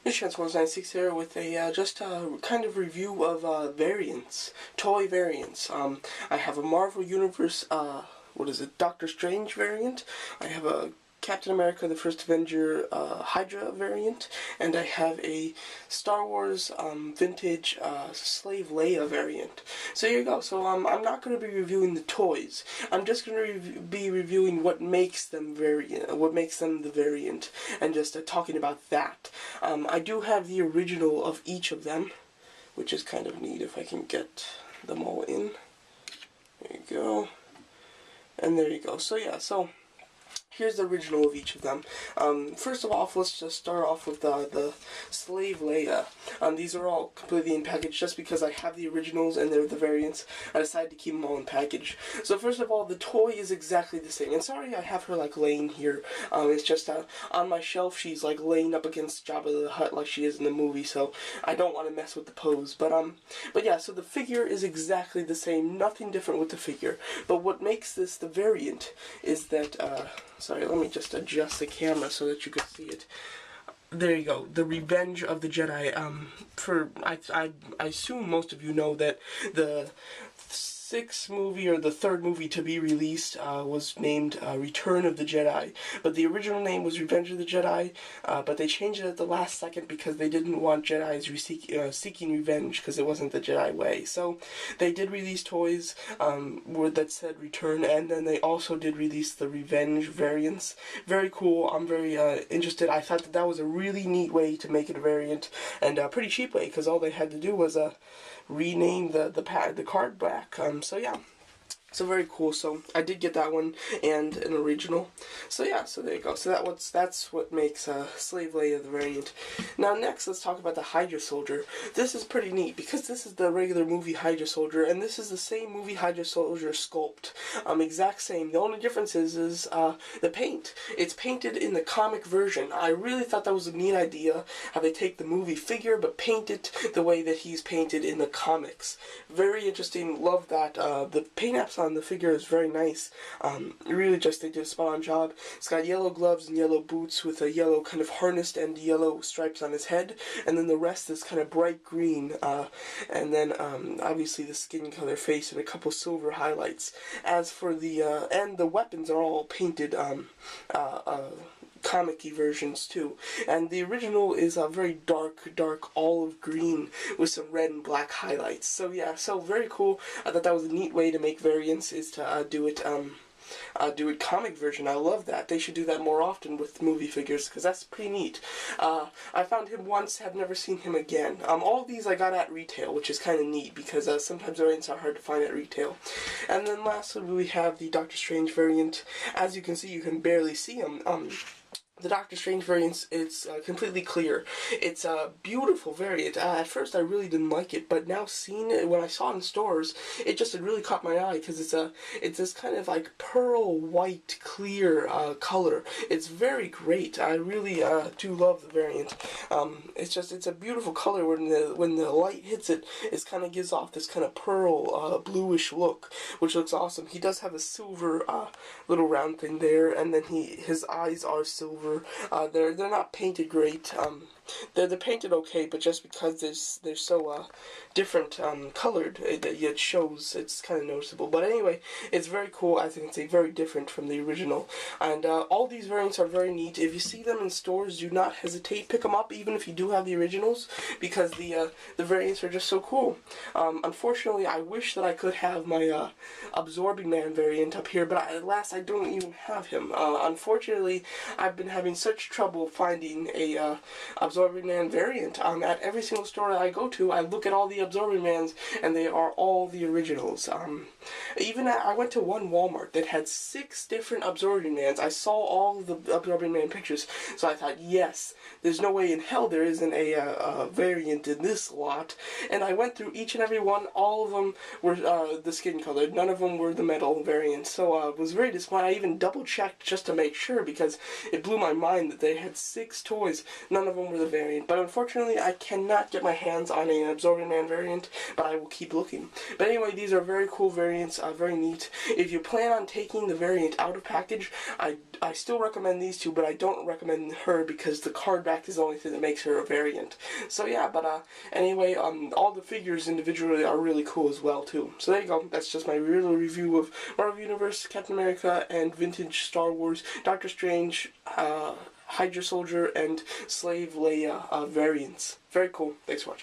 This Transformers 96 here with a just a kind of review of variants, toy variants. I have a Marvel Universe, what is it, Doctor Strange variant. I have a Captain America: The First Avenger Hydra variant, and I have a Star Wars vintage Slave Leia variant. So here you go. So I'm not going to be reviewing the toys. I'm just going to be reviewing what makes them the variant, and just talking about that. I do have the original of each of them, which is kind of neat if I can get them all in. There you go. And there you go. So yeah, so here's the original of each of them. First of all, let's just start off with the Slave Leia. These are all completely in package just because I have the originals and they're the variants. I decided to keep them all in package. So first of all, the toy is exactly the same. And sorry I have her like laying here. It's just on my shelf she's like laying up against Jabba the Hutt like she is in the movie, so I don't want to mess with the pose. But yeah, so the figure is exactly the same. Nothing different with the figure. But what makes this the variant is that sorry, let me just adjust the camera so that you can see it. There you go, the Revenge of the Jedi. I assume most of you know that the sixth movie, or the third movie to be released, was named Return of the Jedi. But the original name was Revenge of the Jedi, but they changed it at the last second because they didn't want Jedis seeking revenge, because it wasn't the Jedi way. So they did release toys that said Return, and then they also did release the Revenge variants. Very cool. I'm very interested. I thought that was a really neat way to make it a variant, and a pretty cheap way, because all they had to do was rename the card back. So yeah, so very cool. So I did get that one and an original. So yeah, so there you go. So that's what makes Slave Leia the variant. Now next, let's talk about the Hydra Soldier. This is pretty neat because this is the regular movie Hydra Soldier, and this is the same movie Hydra Soldier sculpt. Exact same. The only difference is the paint. It's painted in the comic version. I really thought that was a neat idea, how they take the movie figure but paint it the way that he's painted in the comics. Very interesting. Love that. The paint apps on the figure is very nice. Really just, they did a spot on job. It's got yellow gloves and yellow boots with a yellow kind of harness and yellow stripes on his head, and then the rest is kind of bright green, and then obviously the skin color, face, and a couple silver highlights. As for the and the weapons are all painted comic-y versions too, and the original is a very dark olive green with some red and black highlights. So yeah, so very cool. I thought that was a neat way to make variants, is to do it comic version. I love that. They should do that more often with movie figures, because that's pretty neat. I found him once, have never seen him again. All of these I got at retail, which is kind of neat, because sometimes variants are hard to find at retail. And then lastly, we have the Doctor Strange variant. As you can see, you can barely see him. The Doctor Strange variant is completely clear. It's a beautiful variant. At first I really didn't like it, but now seeing it, when I saw it in stores, it really caught my eye, because it's this kind of like pearl white clear color. It's very great. I really do love the variant. It's a beautiful color. When the light hits it, it kind of gives off this kind of pearl bluish look, which looks awesome. He does have a silver little round thing there, and then his eyes are silver. They're not painted great. They're painted okay, but just because they're so different colored, it shows. It's kind of noticeable. But anyway, it's very cool. I think it's very different from the original. And all these variants are very neat. If you see them in stores, do not hesitate. Pick them up, even if you do have the originals, because the variants are just so cool. Unfortunately, I wish that I could have my Absorbing Man variant up here, but alas, I don't even have him. Unfortunately, I've been having such trouble finding a Absorbing Man variant. At every single store that I go to, I look at all the Absorbing Mans, and they are all the originals. I went to one Walmart that had 6 different Absorbing Mans. I saw all of the Absorbing Man pictures, so I thought, yes, there's no way in hell there isn't a variant in this lot. And I went through each and every one. All of them were the skin color. None of them were the metal variants. So I was very disappointed. I even double checked just to make sure, because it blew my mind that they had 6 toys. None of them were the variant. But unfortunately, I cannot get my hands on an Absorbing Man variant, but I will keep looking. But anyway, these are very cool variants, very neat. If you plan on taking the variant out of package, I still recommend these two, but I don't recommend her because the card back is the only thing that makes her a variant. So yeah, but anyway, all the figures individually are really cool as well too. So there you go. That's just my real review of Marvel Universe, Captain America, and vintage Star Wars, Doctor Strange, Hydra Soldier, and Slave Leia variants. Very cool. Thanks for watching.